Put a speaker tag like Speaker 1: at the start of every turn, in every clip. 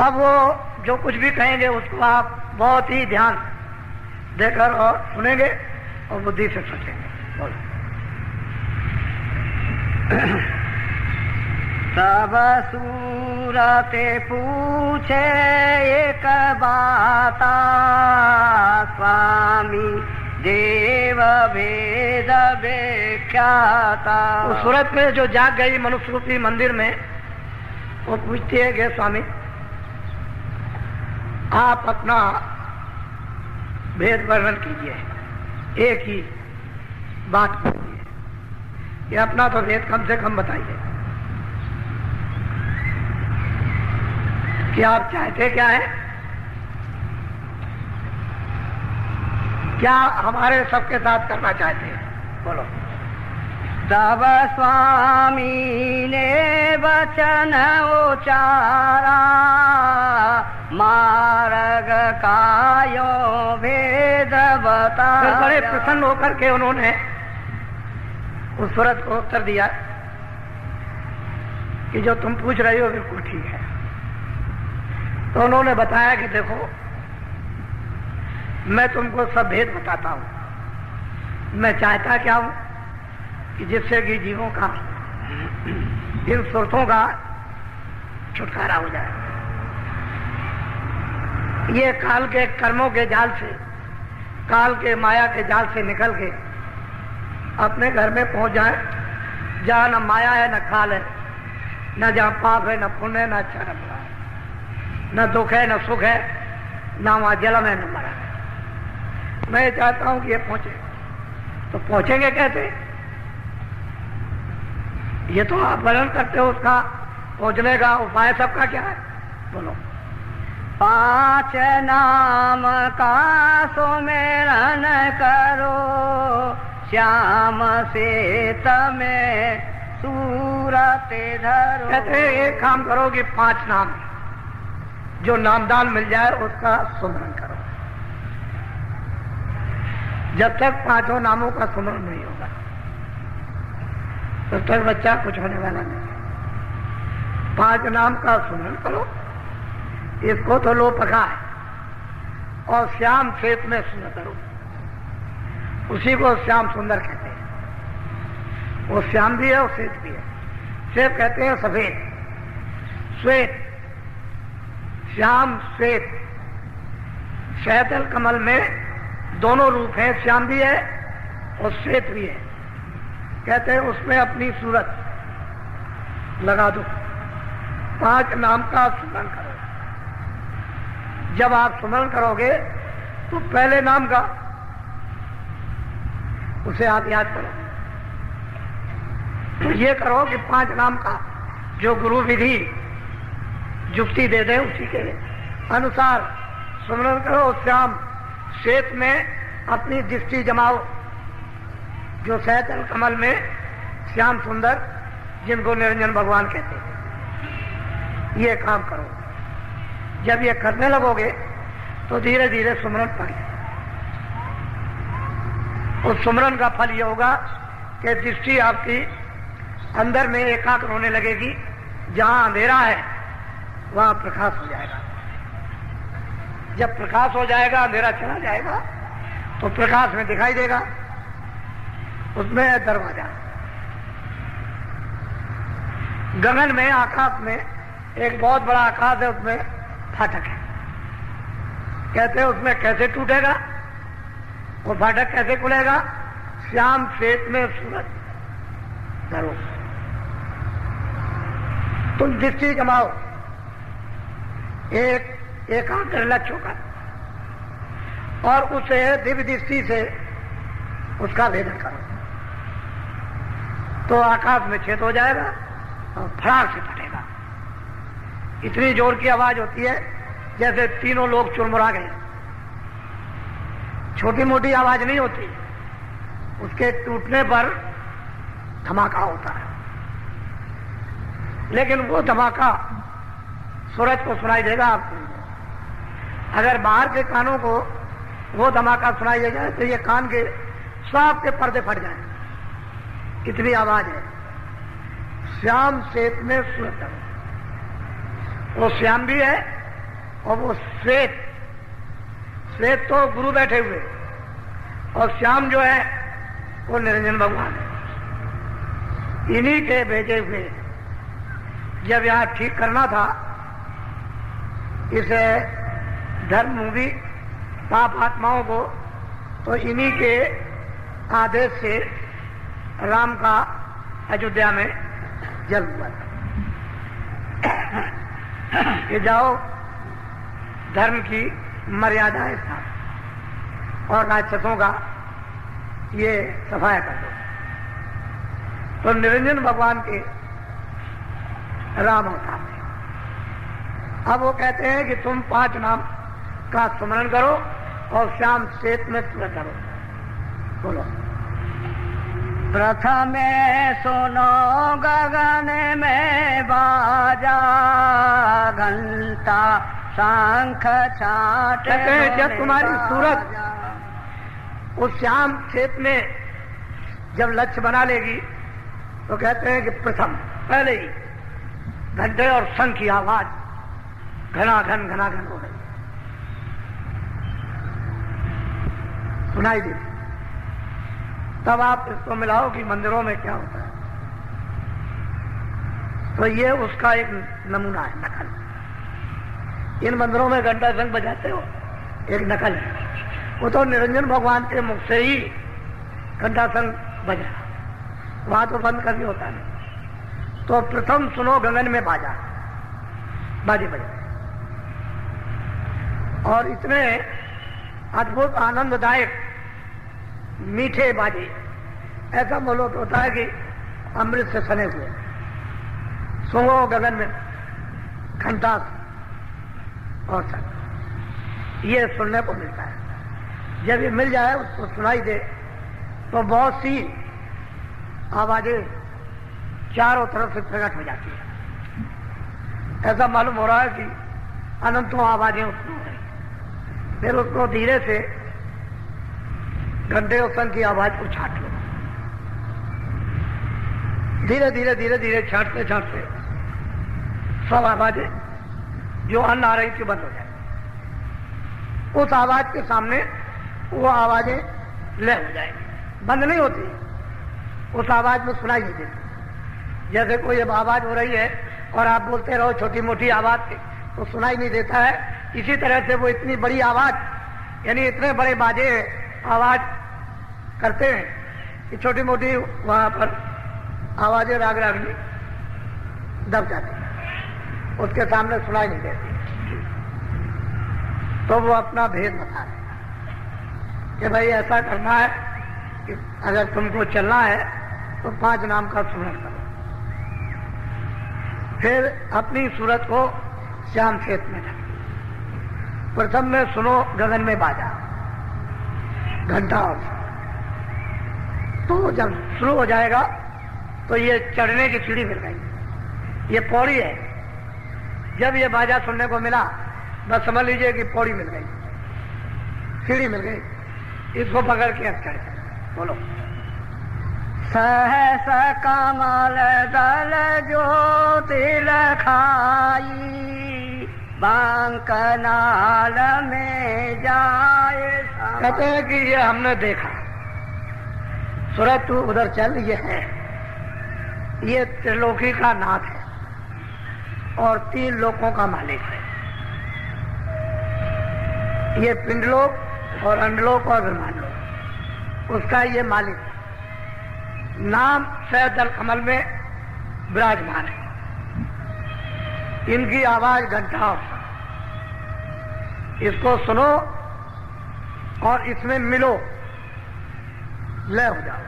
Speaker 1: अब वो जो कुछ भी कहेंगे उसको आप बहुत ही ध्यान देकर और सुनेंगे और बुद्धि से सोचेंगे। बोलो।
Speaker 2: सब सूरते पूछे एक बाता, स्वामी देव भेद व्याख्याता।
Speaker 1: उस सूरत में जो जाग गई मनुष्य रूपी मंदिर में, वो पूछती है कि स्वामी आप अपना भेद वर्णन कीजिए, एक ही बात कीजिए, ये अपना तो भेद कम से कम बताइए कि आप चाहते क्या है, क्या हमारे सबके साथ करना चाहते हैं। बोलो।
Speaker 2: तब स्वामी ने वचन उचारा, मार्ग कायो भेद बताया।
Speaker 1: बड़े प्रसन्न होकर के उन्होंने उस सूरत को उत्तर दिया कि जो तुम पूछ रहे हो बिल्कुल ठीक है। तो उन्होंने बताया कि देखो मैं तुमको सब भेद बताता हूं। मैं चाहता क्या हूं कि जिससे कि जीवों का इन सुरतों का छुटकारा हो जाए, ये काल के कर्मों के जाल से, काल के माया के जाल से निकल के अपने घर में पहुंच जाए, जहां न माया है न काल है, न जहां पाप है न पुण्य है, न अच्छा न बुरा है, न दुख है न सुख है, न वहां जन्म है न मरण है। मैं चाहता हूं कि ये पहुंचे। तो पहुंचेंगे कैसे? ये तो आप वर्णन करते हो, उसका पहुंचने का उपाय सबका क्या है। बोलो।
Speaker 2: 5 नाम का सुमिरन करो, श्याम से तमें सूरत धरो।
Speaker 1: कहते हैं एक काम करो कि 5 नाम जो नामदान मिल जाए उसका सुमरन करो। जब तक 5 नामों का सुमरन नहीं होगा तब तक बच्चा कुछ होने वाला नहीं। 5 नाम का सुमरन करो, इसको तो लो पका है। और श्याम श्वेत में सुंदर करो, उसी को श्याम सुंदर कहते हैं। वो श्याम भी है और श्वेत भी है। श्वेत कहते हैं सफेद, श्वेत, श्याम श्वेत। शैतल कमल में दोनों रूप हैं, श्याम भी है और श्वेत भी है। कहते हैं उसमें अपनी सूरत लगा दो। 5 नाम का सुमरन करो। जब आप सुमरन करोगे तो पहले नाम का उसे आप याद करो। तो ये करो कि 5 नाम का जो गुरु विधि जुक्ति दे दे उसी के अनुसार सुमरन करो। श्याम श्वेत में अपनी दृष्टि जमाओ, जो शैतल कमल में श्याम सुंदर, जिनको निरंजन भगवान कहते हैं। ये काम करो। जब ये करने लगोगे तो धीरे धीरे सुमरन पड़ जाए। उस सुमरन का फल ये होगा कि दृष्टि आपकी अंदर में एकाग्र होने लगेगी। जहां अंधेरा है वहां प्रकाश हो जाएगा। जब प्रकाश हो जाएगा, अंधेरा चला जाएगा, तो प्रकाश में दिखाई देगा। उसमें है दरवाजा। गगन में, आकाश में एक बहुत बड़ा आकाश है, उसमें फाटक है। कहते हैं उसमें कैसे टूटेगा, वो फाटक कैसे खुलेगा? श्याम श्वेत में सूरज धरो। तुम दृष्टि जमाओ, एक एकाग्र लक्ष्य होगा, और उसे दिव्य दृष्टि से उसका भेदन करो तो आकाश में छेद हो जाएगा और फड़ाक से फटेगा। इतनी जोर की आवाज होती है जैसे तीनों लोग चुरमुरा गए। छोटी मोटी आवाज नहीं होती, उसके टूटने पर धमाका होता है। लेकिन वो धमाका सूरज को सुनाई देगा आपको। अगर बाहर के कानों को वो धमाका सुनाई दे जाए तो ये कान के सब के पर्दे फट जाए, इतनी आवाज है। श्याम श्वेत में सूरज, वो श्याम भी है और वो श्वेत तो गुरु बैठे हुए, और श्याम जो है वो निरंजन भगवान है। इन्हीं के भेजे हुए जब यहाँ ठीक करना था इसे धर्म मूवी पाप आत्माओं को, तो इन्हीं के आदेश से राम का अयोध्या में जन्म हुआ था कि जाओ धर्म की मर्यादाएं था और राक्षसों का ये सफाया कर दो। तो निरंजन भगवान के राम अवतार थे। अब वो कहते हैं कि तुम 5 नाम का स्मरण करो और श्याम श्वेत में स्मरण करो। बोलो।
Speaker 2: प्रथमे सुनो गगन में बाजा, घंटा शंख छाट।
Speaker 1: जब तुम्हारी सूरत उस श्याम श्वेत में जब लक्ष्य बना लेगी तो कहते हैं कि प्रथम पहले ही घंटे और शंख की आवाज घनाघन हो गई, सुनाई देती। तब आप इसको मिलाओ कि मंदिरों में क्या होता है। तो ये उसका एक नमूना है, नकल। इन मंदिरों में घंटा शंख बजाते हो, एक नकल है। वो तो निरंजन भगवान के मुख से ही घंटा शंख बजा, वहां तो बंद करके होता नहीं। तो प्रथम सुनो गगन में बाजा, बाजे बजे, और इतने अद्भुत आनंददायक मीठे बाजे, ऐसा बोलो तो होता है कि अमृत से सने हुए। सुनो गगन में घंटा और शंख, ये सुनने को मिलता है। जब ये मिल जाए, उसको सुनाई दे, तो बहुत सी आवाजें चारों तरफ से प्रकट हो जाती है। ऐसा मालूम हो रहा है कि अनंतों आवाजें उत्पन्न हो रही। फिर उसको धीरे से घंटे और शंख की आवाज को छाट लो। धीरे धीरे धीरे धीरे छाटते छाटते सब आवाजें जो अन्न आ रही थी बंद हो जाए। उस आवाज के सामने वो आवाजें लय हो जाएंगी, बंद नहीं होती, उस आवाज में सुनाई नहीं देती। जैसे कोई अब आवाज हो रही है और आप बोलते रहो छोटी मोटी आवाज से, तो सुनाई नहीं देता है। इसी तरह से वो इतनी बड़ी आवाज, यानी इतने बड़े बाजे आवाज करते हैं कि छोटी मोटी वहां पर आवाजें राग रागनी दब जाती है, उसके सामने सुनाई नहीं देती। तो वो अपना भेद बता रहे कि भाई ऐसा करना है कि अगर तुमको चलना है तो 5 नाम का स्मरण करो। फिर अपनी सूरत को श्याम श्वेत में रखो। प्रथम में सुनो गगन में बाजा, घंटा और तो जब शुरू हो जाएगा तो ये चढ़ने की सीढ़ी मिल गई, ये पौड़ी है। जब ये बाजा सुनने को मिला, बस समझ लीजिए कि पौड़ी मिल गई, सीढ़ी मिल गई, इसको पकड़ के अब चढ़। बोलो।
Speaker 2: सहस कमल दल ज्योति लखाई, बांकनाल में जाए।
Speaker 1: कहते हैं कि ये हमने देखा, सूरज तू उधर चल, ये है, ये त्रिलोकी का नाथ है और 3 लोकों का मालिक है। ये पिंडलोक और अंडलोक और ब्रह्मांडलोक, उसका ये मालिक है। नाम सैदल कमल में विराजमान है। इनकी आवाज घंटा, इसको सुनो और इसमें मिलो, लय हो जाओ,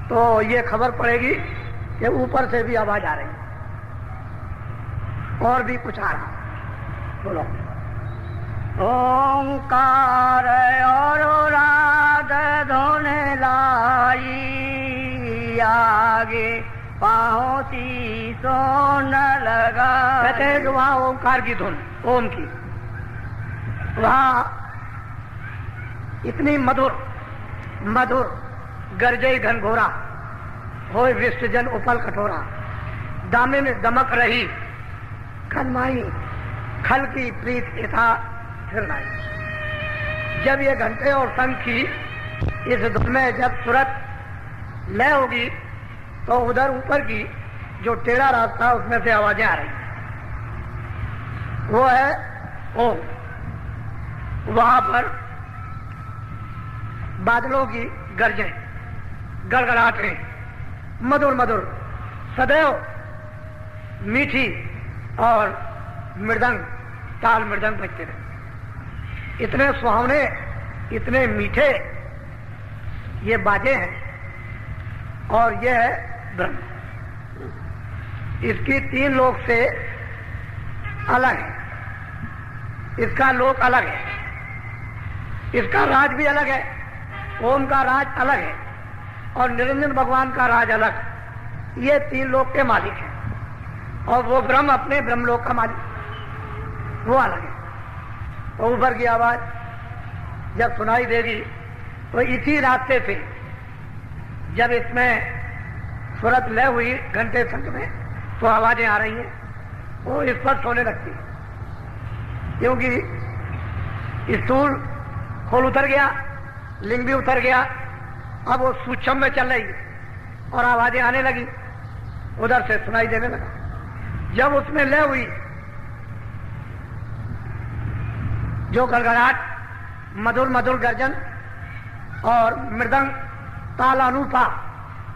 Speaker 1: तो ये खबर पड़ेगी कि ऊपर से भी आवाज आ रही है और भी कुछ आ रहा। बोलो।
Speaker 2: ओंकार और राग धुन लाई, आगे पहुंची सोन लगा।
Speaker 1: कहते हैं कि वहां ओंकार की धुन, ओम की, वहां इतनी मधुर मधुर गरजे घनघोरा, होय विष्टजन उपल कठोरा, दामे में दमक रही खनमाई खल की प्रीत यथा फिर लाई। जब ये घंटे और शंख की इस धुन में जब सूरत लय होगी तो उधर ऊपर की जो टेढ़ा रास्ता उसमें से आवाजें आ रही हैं, वो है ओम। वहां पर बादलों की गर्जें, गड़गड़ाहटें, मधुर मधुर सदैव मीठी और मृदंग, ताल मृदंग बजते रहे। इतने सुहावने, इतने मीठे ये बाजे हैं। और ये है ब्रह्म। इसकी 3 लोक से अलग है, इसका लोक अलग है, इसका राज भी अलग है। ओम का राज अलग है और निरंजन भगवान का राज अलग। ये 3 लोक के मालिक हैं और वो ब्रह्म अपने ब्रह्मलोक का मालिक, वो अलग है। तो ऊपर की आवाज जब सुनाई देगी तो इसी रास्ते से जब इसमें सूरत लय हुई घंटे शंख में तो आवाजें आ रही हैं, वो स्पष्ट होने लगती है, क्योंकि स्थूल खोल उतर गया, लिंग भी उतर गया, अब वो सूक्ष्म में चल रही है और आवाजें आने लगी, उधर से सुनाई देने लगा। जब उसमें लय हुई, जो गड़गड़ाहट, मधुर मधुर गर्जन और मृदंग ताल अनुपा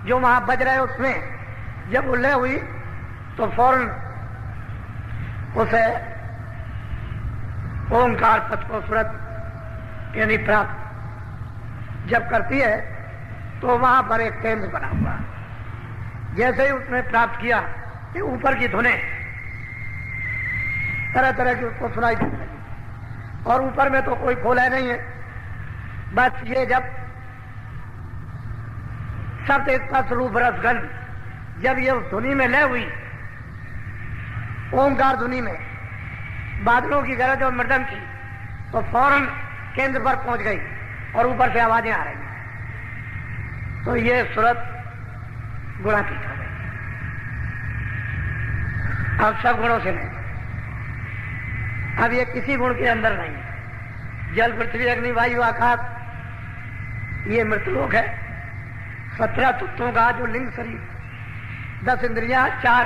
Speaker 1: जो वहां बज रहे, उसमें जब वो लय हुई तो फौरन उसे ओंकार पद को सूरत यानी प्राप्त जब करती है तो वहां पर एक केंद्र बना हुआ। जैसे ही उसने प्राप्त किया कि ऊपर की धुनें तरह तरह की उसको सुनाई देने लगी और ऊपर में तो कोई खोला नहीं है। बस ये जब शब्द स्पर्श रूप रस गंध जब ये धुनी में लय हुई, ओंकार धुनी में बादलों की गरज और मृदंग की, तो फौरन केंद्र पर पहुंच गई और ऊपर से आवाजें आ रही हैं। तो ये सूरत गुणातीत हो गई। अब सब गुणों से नहीं, अब ये किसी गुण के अंदर नहीं है। जल पृथ्वी अग्नि वायु आकाश ये मृतलोक है। 17 तत्वों का जो लिंग शरीर, 10 इंद्रियां, 4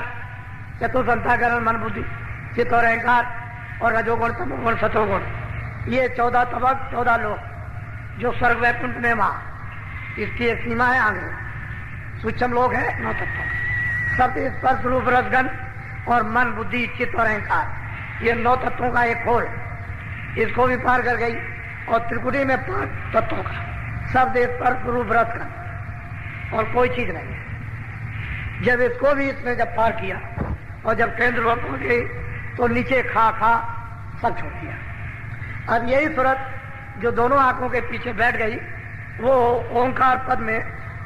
Speaker 1: चतुर्संताकरण मन बुद्धि चित्त और अहंकार और रजोगुण तमोगुण सतोगुण, ये 14 तबक 14 लोक जो स्वर्ग वैकुंठ में वहां इसकी एक सीमा है। आगे सूक्ष्म लोक है 9 तत्वों, शब्द स्पर्श रूप रसगन और मन बुद्धि चित्त और अहंकार, ये 9 तत्वों का एक खोल, इसको भी पार कर गई। और त्रिकुटी में 5 तत्वों का शब्द स्पर्श रूप रसगन और कोई चीज नहीं है। जब इसको भी इसने जब पार किया और जब केंद्र पर पहुंच गई तो नीचे खा सब छोड़ दिया। अब यही सूरत जो दोनों आंखों के पीछे बैठ गई, वो ओंकार पद में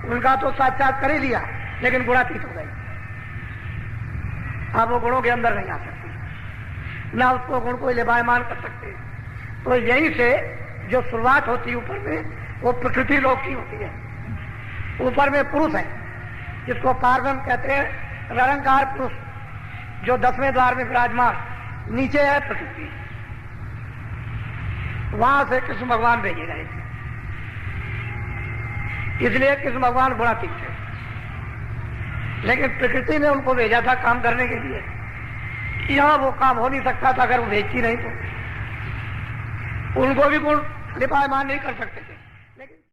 Speaker 1: उनका तो साक्षात कर ही लिया, लेकिन गुणातीत हो गई। अब वो गुणों के अंदर नहीं आ सकती, ना उसको गुण को लिबायमान कर सकते। तो यहीं से जो शुरुआत होती है ऊपर में, वो प्रकृति लोक की होती है। ऊपर में पुरुष है जिसको पार्वम कहते हैं, निरंकार पुरुष जो 10वें द्वार में विराजमान, नीचे है प्रकृति। वहां से कृष्ण भगवान भेजे गए, इसलिए कृष्ण भगवान गुणातीत थे। लेकिन प्रकृति ने उनको भेजा था काम करने के लिए। यहां वो काम हो नहीं सकता था अगर वो भेजती नहीं तो। उनको भी गुण लिपायमान नहीं कर सकते थे।